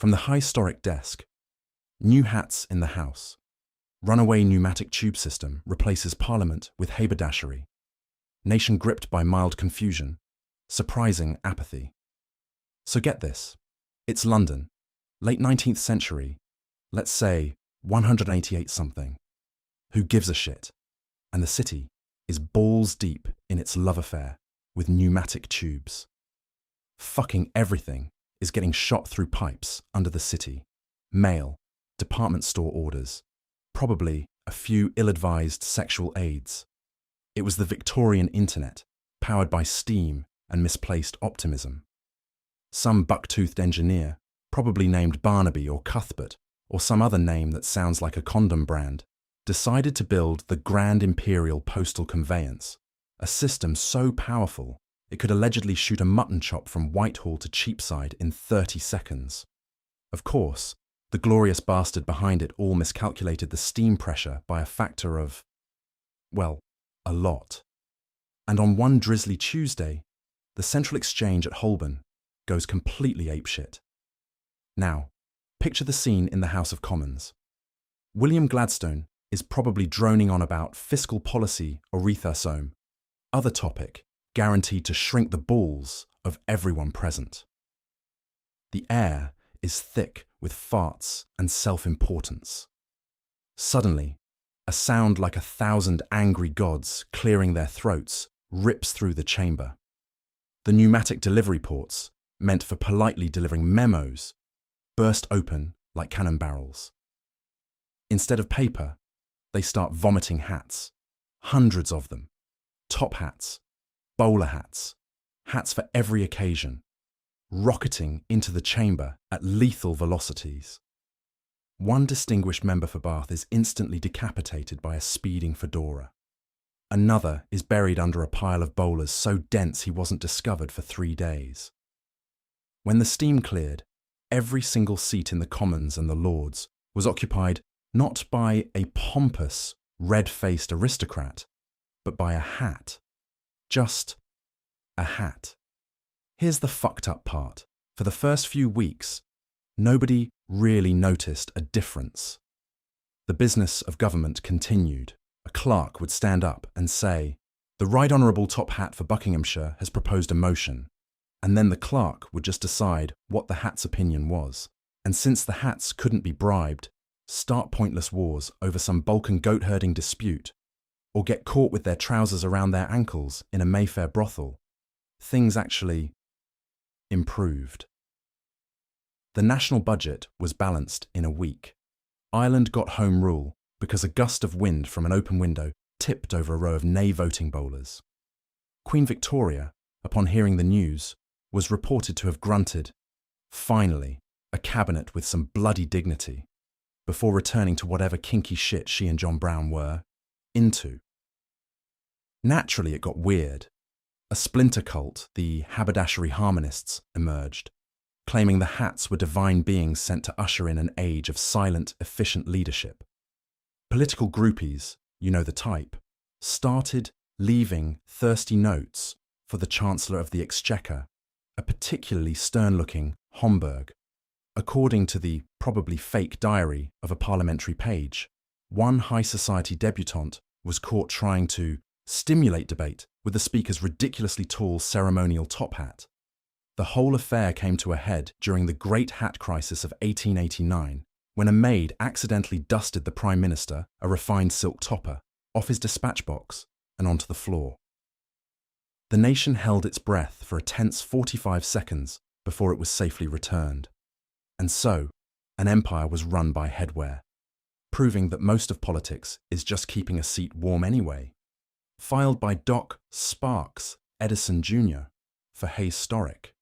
From the historic desk, new hats in the House. Runaway pneumatic tube system replaces Parliament with Haberdashery. Nation gripped by mild confusion. Surprising apathy. So get this. It's London. Late 19th century. Let's say 188 something. Who gives a shit? And the city is balls deep in its love affair with pneumatic tubes. Fucking everything is getting shot through pipes under the city. Mail, department store orders, probably a few ill-advised sexual aids. It was the Victorian internet, powered by steam and misplaced optimism. Some buck-toothed engineer, probably named Barnaby or Cuthbert, or some other name that sounds like a condom brand, decided to build the Grand Imperial Postal Conveyance, a system so powerful it could allegedly shoot a mutton chop from Whitehall to Cheapside in 30 seconds. Of course, the glorious bastard behind it all miscalculated the steam pressure by a factor of, well, a lot. And on one drizzly Tuesday, the Central Exchange at Holborn goes completely apeshit. Now, picture the scene in the House of Commons. William Gladstone is probably droning on about fiscal policy Aretha Soame, other topic guaranteed to shrink the balls of everyone present. The air is thick with farts and self-importance. Suddenly, a sound like 1,000 angry gods clearing their throats rips through the chamber. The pneumatic delivery ports, meant for politely delivering memos, burst open like cannon barrels. Instead of paper, they start vomiting hats, hundreds of them, top hats, bowler hats, hats for every occasion, rocketing into the chamber at lethal velocities. One distinguished member for Bath is instantly decapitated by a speeding fedora. Another is buried under a pile of bowlers so dense he wasn't discovered for 3 days. When the steam cleared, every single seat in the Commons and the Lords was occupied not by a pompous, red-faced aristocrat, but by a hat. Just a hat. Here's the fucked up part. For the first few weeks, nobody really noticed a difference. The business of government continued. A clerk would stand up and say, "The Right Honourable Top Hat for Buckinghamshire has proposed a motion," and then the clerk would just decide what the hat's opinion was. And since the hats couldn't be bribed, start pointless wars over some Balkan goat-herding dispute, or get caught with their trousers around their ankles in a Mayfair brothel, things actually improved. The national budget was balanced in a week. Ireland got home rule because a gust of wind from an open window tipped over a row of nay voting bowlers. Queen Victoria, upon hearing the news, was reported to have grunted, "Finally, a cabinet with some bloody dignity," before returning to whatever kinky shit she and John Brown were into. Naturally, it got weird. A splinter cult, the Haberdashery Harmonists, emerged, claiming the hats were divine beings sent to usher in an age of silent, efficient leadership. Political groupies, you know the type, started leaving thirsty notes for the Chancellor of the Exchequer, a particularly stern-looking Homburg. According to the probably fake diary of a parliamentary page, one high society debutante was caught trying to stimulate debate with the Speaker's ridiculously tall ceremonial top hat. The whole affair came to a head during the Great Hat Crisis of 1889, when a maid accidentally dusted the Prime Minister, a refined silk topper, off his dispatch box and onto the floor. The nation held its breath for a tense 45 seconds before it was safely returned. And so, an empire was run by headwear, proving that most of politics is just keeping a seat warm anyway. Filed by Doc Sparks Edison Jr. for Historic.